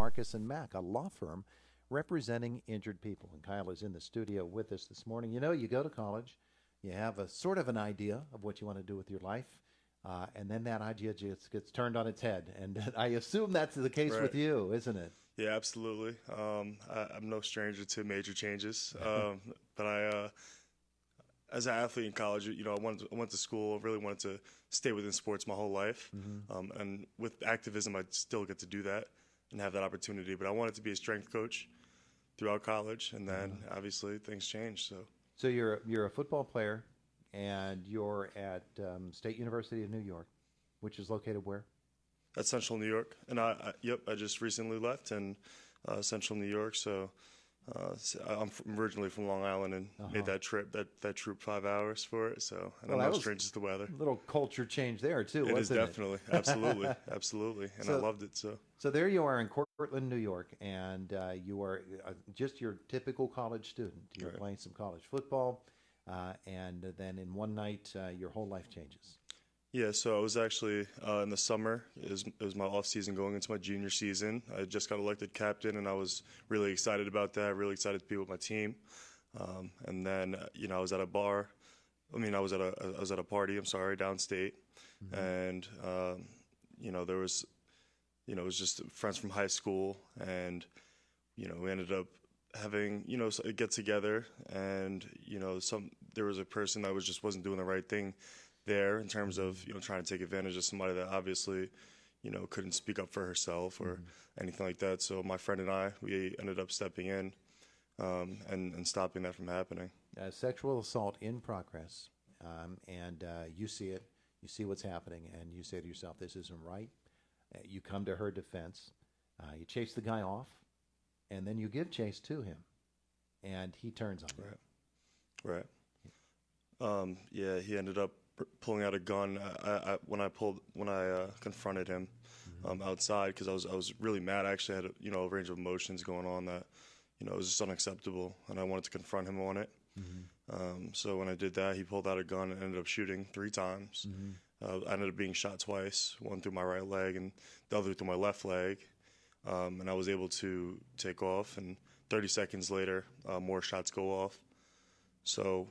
Marcus and Mack, a law firm representing injured people. And Kyle is in the studio with us this morning. You know, you go to college, you have a sort of an idea of what you want to do with your life, and then that idea just gets turned on its head. And I assume that's the case with you, isn't it? Yeah, absolutely. I'm no stranger to major changes, but as an athlete in college, I went to school, really wanted to stay within sports my whole life, and with activism, I still get to do that and have that opportunity. But I wanted to be a strength coach throughout college, and then obviously things changed. So you're a football player, and you're at State University of New York, which is located where? At Central New York, and I just recently left in Central New York, so I'm originally from Long Island and made that trip, that troop 5 hours for it. So I'm no stranger to the weather. A little culture change there too, wasn't it? It is definitely, absolutely, and I loved it. So there you are in Cortland, New York, and you are just your typical college student. You're playing some college football, and then in one night, your whole life changes. Yeah, so I was actually in the summer. It was my off season going into my junior season. I just got elected captain, and I was really excited about that. Really excited to be with my team. And then I was at a bar. I was at a party. I'm sorry, downstate, and there was, it was just friends from high school, and we ended up having a get together, and there was a person that wasn't doing the right thing there in terms of trying to take advantage of somebody that obviously couldn't speak up for herself or anything like that. So my friend and we ended up stepping in and stopping that from happening. Sexual assault in progress, and you see it, you see what's happening, and you say to yourself, this isn't right. You come to her defense, you chase the guy off, and then you give chase to him, and he turns on you. Right. Yeah, he ended up pulling out a gun when I confronted him outside, because I was really mad. I actually had a range of emotions going on that it was just unacceptable, and I wanted to confront him on it. So when I did that, he pulled out a gun and ended up shooting 3 times. I ended up being shot twice, one through my right leg and the other through my left leg, and I was able to take off, and 30 seconds later more shots go off. So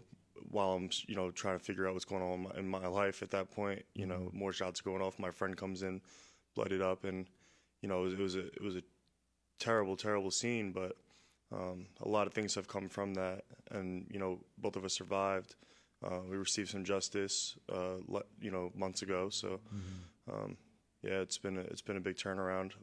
while I'm, trying to figure out what's going on in my life at that point, more shots going off. My friend comes in, bloodied up, and it was a terrible, terrible scene. But a lot of things have come from that, and both of us survived. We received some justice, months ago. So yeah, it's been a big turnaround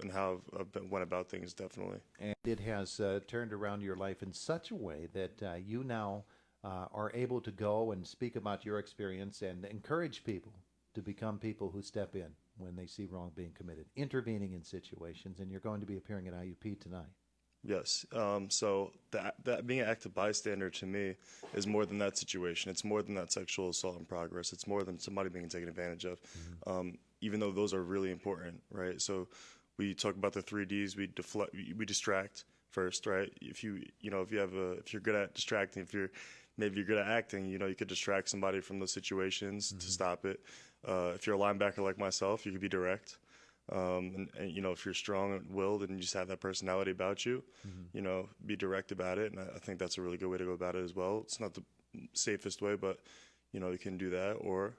in how I've went about things, definitely. And it has turned around your life in such a way that you now are able to go and speak about your experience and encourage people to become people who step in when they see wrong being committed, intervening in situations, and you're going to be appearing at IUP tonight. Yes. So that being an active bystander to me is more than that situation. It's more than that sexual assault in progress. It's more than somebody being taken advantage of, even though those are really important, right? So we talk about the 3Ds. We distract first, right? If you're good at distracting, maybe you're good at acting, you could distract somebody from those situations to stop it. If you're a linebacker like myself, you could be direct. And if you're strong-willed and you just have that personality about you, be direct about it. And I think that's a really good way to go about it as well. It's not the safest way, but, you can do that. Or,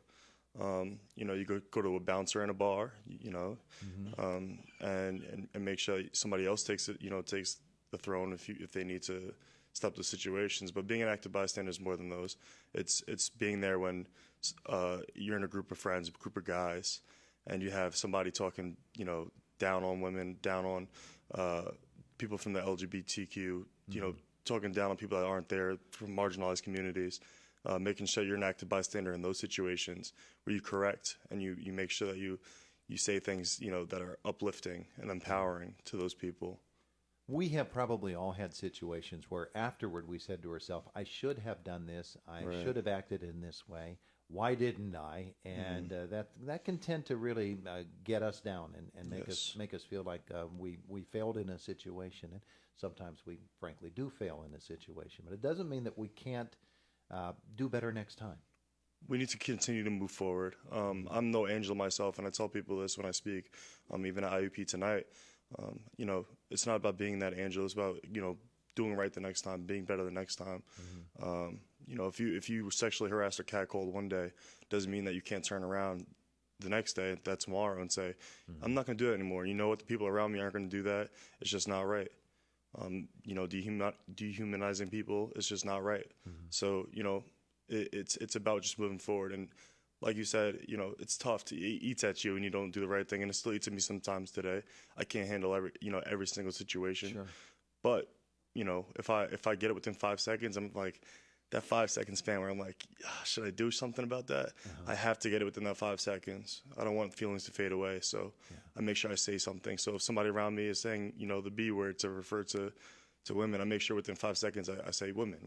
you go to a bouncer in a bar, and make sure somebody else takes the throne if they need to stop the situations. But being an active bystander is more than those. It's being there when you're in a group of friends, a group of guys, and you have somebody talking, down on women, down on people from the LGBTQ, talking down on people that aren't there, from marginalized communities, making sure you're an active bystander in those situations where you correct and you make sure that you say things, that are uplifting and empowering to those people. We have probably all had situations where afterward we said to ourselves, I should have done this, I should have acted in this way, why didn't I? And that can tend to really get us down and make us feel like we failed in a situation. And sometimes we frankly do fail in a situation, but it doesn't mean that we can't do better next time. We need to continue to move forward. I'm no angel myself, and I tell people this when I speak, even at IUP tonight. You know, it's not about being that angel. It's about, you know, doing right the next time, being better the next time. You know, if you were sexually harassed or catcalled one day, doesn't mean that you can't turn around the next day, that tomorrow, and say, I'm not going to do that anymore. You know what? The people around me aren't going to do that. It's just not right. You know, dehumanizing people is just not right. So, you know, it's about just moving forward. And like you said, you know, it's tough to eats at you and you don't do the right thing, and it still eats at me sometimes today. I can't handle every single situation. Sure. But, you know, if I get it within 5 seconds, I'm like, that 5 second span where I'm like, should I do something about that? I have to get it within that 5 seconds. I don't want feelings to fade away. So I make sure I say something. So if somebody around me is saying, you know, the B word to refer to women, I make sure within 5 seconds I say women.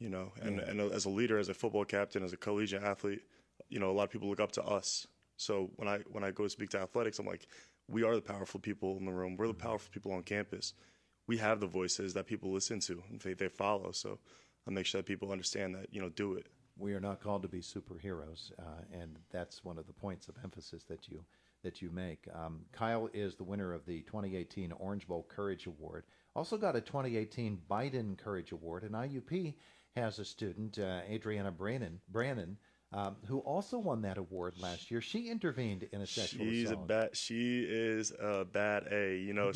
You know, and as a leader, as a football captain, as a collegiate athlete, you know, a lot of people look up to us. So when I go to speak to athletics, I'm like, we are the powerful people in the room. We're the powerful people on campus. We have the voices that people listen to and they follow. So I make sure that people understand that, you know, do it. We are not called to be superheroes, and that's one of the points of emphasis that you make. Kyle is the winner of the 2018 Orange Bowl Courage Award. Also got a 2018 Biden Courage Award, and IUP has a student, Adriana Brannon, who also won that award last year. She intervened in a sexual assault. She is a bad A. You know,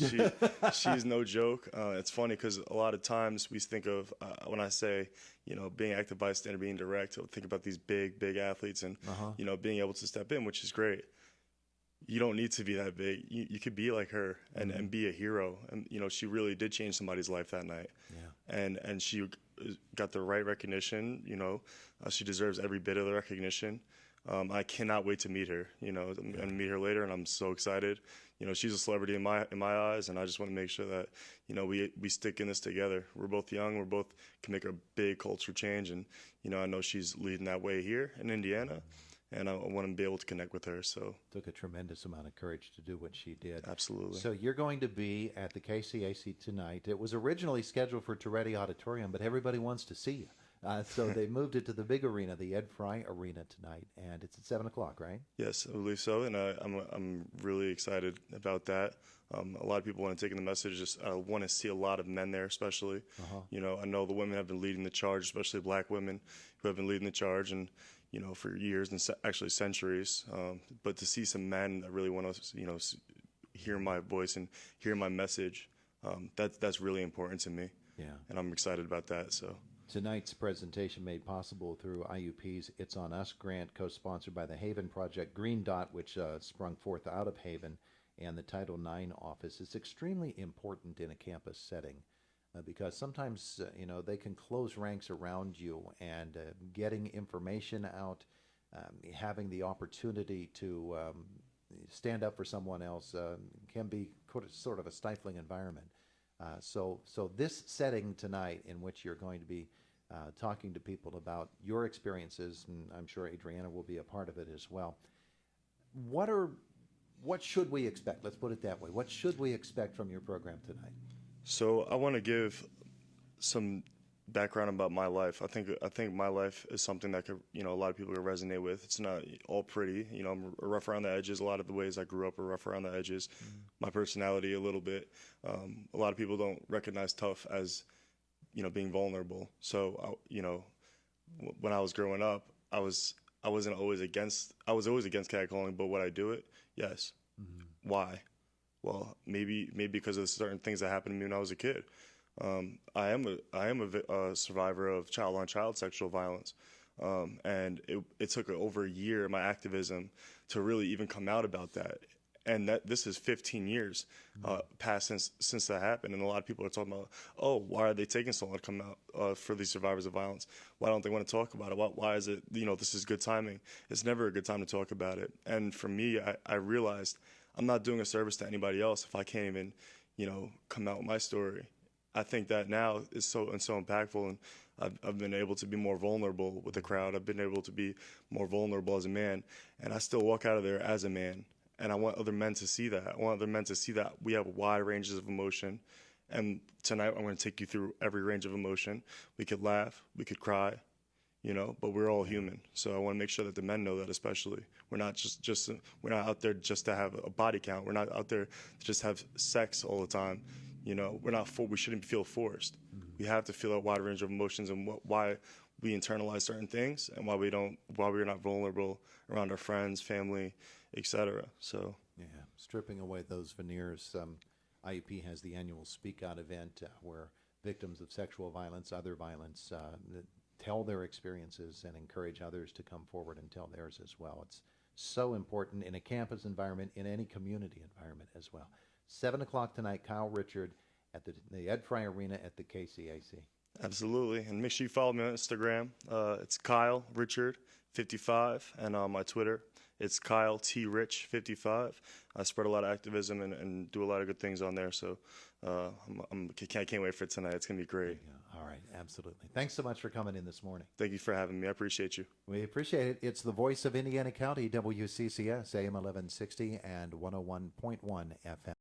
she's no joke. It's funny because a lot of times we think of when I say, you know, being active bystander, being direct, I think about these big athletes and you know, being able to step in, which is great. You don't need to be that big. You could be like her and be a hero. And you know, she really did change somebody's life that night. Yeah. And she got the right recognition. You know, she deserves every bit of the recognition. I cannot wait to meet her. You know, I'm gonna meet her later, and I'm so excited. You know, she's a celebrity in my eyes, and I just want to make sure that, you know, we stick in this together. We're both young. We're both can make a big culture change, and you know, I know she's leading that way here in Indiana. And I want to be able to connect with her. So took a tremendous amount of courage to do what she did. Absolutely. So you're going to be at the KCAC tonight. It was originally scheduled for Toretti Auditorium, but everybody wants to see you. So they moved it to the big arena, the Ed Fry Arena tonight, and it's at 7:00, right? Yes, I believe so, and I'm really excited about that. A lot of people want to take in the message. Just want to see a lot of men there, especially. You know, I know the women have been leading the charge, especially Black women who have been leading the charge, and you know, for years and actually centuries. But to see some men that really want to, you know, hear my voice and hear my message, that's really important to me. Yeah. And I'm excited about that. So tonight's presentation made possible through IUP's It's On Us grant, co-sponsored by the Haven Project, Green Dot, which sprung forth out of Haven, and the Title IX office. Is extremely important in a campus setting. Because sometimes, you know, they can close ranks around you, and getting information out, having the opportunity to stand up for someone else can be sort of a stifling environment. So this setting tonight, in which you're going to be talking to people about your experiences, and I'm sure Adriana will be a part of it as well. What should we expect? Let's put it that way. What should we expect from your program tonight? So I want to give some background about my life. I think my life is something that could, you know, a lot of people could resonate with. It's not all pretty. You know, I'm rough around the edges. A lot of the ways I grew up are rough around the edges. My personality a little bit. A lot of people don't recognize tough as, you know, being vulnerable. So, you know, when I was growing up, I was always against catcalling, but would I do it? Yes. Why? Well, maybe because of certain things that happened to me when I was a kid. I am a survivor of child-on-child sexual violence, and it took over a year of my activism to really even come out about that. And this is 15 years past since that happened, and a lot of people are talking about, oh, why are they taking so long to come out for these survivors of violence? Why don't they want to talk about it? Why is it, you know, this is good timing? It's never a good time to talk about it. And for me, I realized I'm not doing a service to anybody else if I can't even, you know, come out with my story. I think that now is so impactful, and I've been able to be more vulnerable with the crowd. I've been able to be more vulnerable as a man, and I still walk out of there as a man. And I want other men to see that. I want other men to see that we have wide ranges of emotion. And tonight I'm going to take you through every range of emotion. We could laugh, we could cry, but we're all human. So I want to make sure that the men know that, especially we're not we're not out there just to have a body count. We're not out there to just have sex all the time. We shouldn't feel forced. We have to feel a wide range of emotions and why we internalize certain things and why we're not vulnerable around our friends, family, etc. So yeah, stripping away those veneers. IEP has the annual Speak Out event where victims of sexual violence, other violence, tell their experiences and encourage others to come forward and tell theirs as well. It's so important in a campus environment, in any community environment as well. 7 o'clock tonight, Kyle Richard at the Ed Fry Arena at the KCAC. Absolutely. And make sure you follow me on Instagram. It's Kyle Richard 55, and on my Twitter, it's Kyle T Rich 55. I spread a lot of activism and do a lot of good things on there. So can't wait for tonight. It's gonna be great. Yeah. All right, absolutely. Thanks so much for coming in this morning. Thank you for having me. I appreciate you. We appreciate it. It's the voice of Indiana County, WCCS, AM 1160 and 101.1 FM.